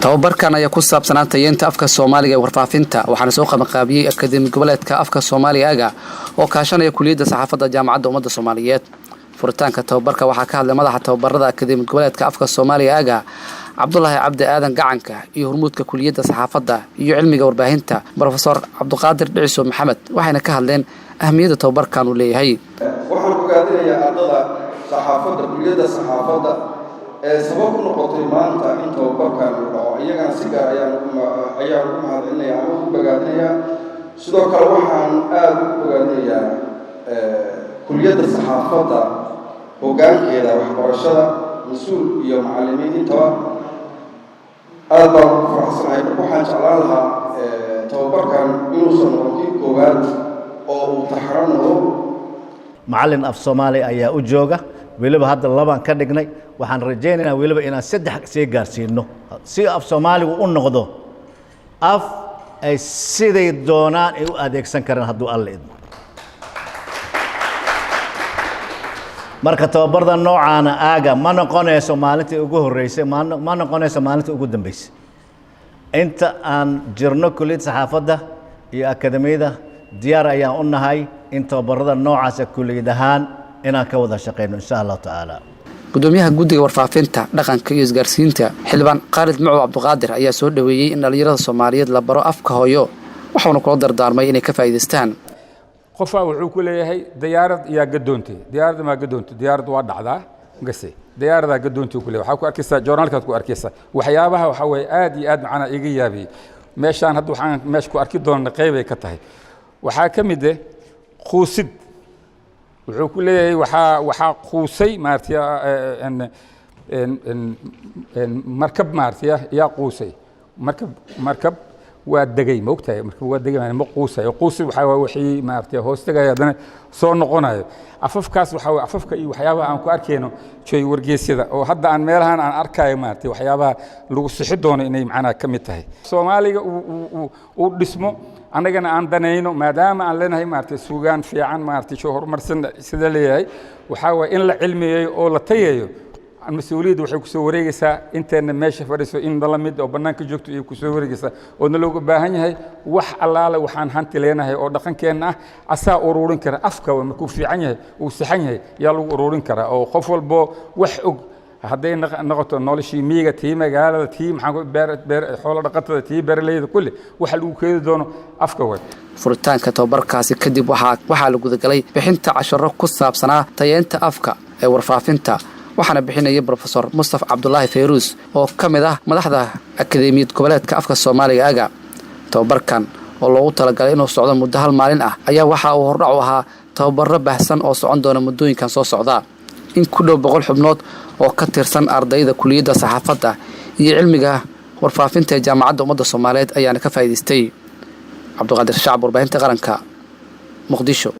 tababarkan ayaa ku saabsanaa tayeenta afka Soomaaliga ee warfaafinta waxaana soo qabanqaabiyay Akademi Goboleedka Afka Soomaaliga oo kaashanaya Kulliyadda Saxaafadda Jaamacadda Ummadda Soomaaliyeed. Furitaanka tababarka waxaa ka hadlay madaxa tababarada Akademi Goboleedka Afka Soomaaliga Cabdullaahi Cabdi Aadan Gacanka iyo hormuudka Kulliyadda Saxaafadda iyo Cilmiga Warbaahinta Professor Cabduqaadir Dhiciso Maxamed waxayna ka hadleen ahmiyadda tababarkan uu leeyahay. waxaan ogaadinayaa ardada saxaafadda Kulliyadda Saxaafadda sabab u noqotay maanta in tababarkan uu dhaco iyagana si gaar ayaan ugu mahadcelinayaa ama ugu bogaadinayaa sidoo kale waxaan aad ugu bogaadinayaa Kulliyadda Saxaafadda hoggaankeeda waxbarashada mas'uul iyo macallimiin intaba aad baan ugu faraxsanahay waxaan jeclaan lahaa tababarkan inuusan noqon kii koowaad oo uu taxrano macallin af Soomaali ayaa u jooga weliba hadda labaan ka dhignay waxaan rajaynaynaa weliba inaan saddex sii gaarsiino si af Soomaaligu u noqdo af ay siday doonaan ay u adeegsan karaan hadduu alle idmo marka tababarda noocaana aaga ma noqonayso maalintii ugu horeysay ma noqonayso maalintii ugu dambeysay inta aan jirno kulliyadda saxaafadda iyo akademiyada diyaar ayaan u nahay in tababarada noocaas kulliyad ahaan inaan ka wada shaqeyno insha Allah taala. Gudoomiyaha guddiga warfaafinta dhaqanka iyo isgaarsiinta xildhibaan Khalid Macow Cabduqaadir ayaa soo dhaweeyay in dhalinyarada Soomaaliyeed la baro afka hooyo waxaana kula dardaarmay inay ka faa'iideystaan. qofaa wuxuu ku leeyahay diyaarad yaa gadoontay diyaarad ma gadoontay diyaarad waa dhacdaa gase diyaarada gadoontay ku leeyahay waxa ku arkaysaa journalka ku arkaysaa waxyaabaha waxa way aad iyo aad macna iga yaabay meeshaan hadda waxaan meesha ku arki doonaa qeybay ka tahay waxa kamid ah quusid wuxuu ku leeyahay waxa quusay maartay markab maartay yaa quusay markab waa degay ma ogtahay markab waa degay ma quusay quusid waxa wixii maartay hoostagaya hadana soo noqonayo afafkaas waxa afafka iyo waxyaabaha aan ku arkeyno jooy wargeysyada oo hadda aan meelahan aan arkayo maartay waxyaabaha lagu sixi doono inay macna ka mid tahay Soomaaliga uu dhismo anagana aan danayno maadaama aan leenahay maartay suugaan fiican maartay soo horumarsan sida leeyahay waxa way in la cilmiyeeyo oo la tayeeyo mas'uuliyaddu waxay ku soo wareegaysaa inteena meesha fadhiso in la mid oo banaanka joogto ay ku soo wareegaysaa oo looga baahan yahay wax allaale waxaan hanti leenahay oo dhaqankeena ah asaa ururin kara afka waa markuu fiican yahay uu saxan yahay yaa lagu ururin karaa oo qof walbo wax og hadday noqoto noloshii miyiga tii magaalada tii maxaan ku beer xoolo dhaqatada tii beeraleyda kulli waxa lagu keedi doono afka way furitaanka tababarkaasi kadib waxaa la gudagalay bixinta casharro ku saabsanaa tayeenta afka ee warfaafinta waxaana bixinaya Professor Mustafa Cabdullaahi Fayruus oo kamid ah madaxda Akademiyada Goboleedka Afka Soomaaliga tababarkan oo loogu talagalay inuu socdo muddo hal maalin ah ayaa waxa uu hordhac u ahaa tababaro baahsan oo socon doona muddooyinkan soo socda in ku dhow 100 xubnood oo ka tirsan ardayda Kulliyadda Saxaafadda iyo Cilmiga Warfaafinta ee Jaamacadda Ummadda Soomaaliyeed ayaana ka faa'iideystay. Cabduqaadir Shacab, Warbaahinta Qaranka, Muqdisho.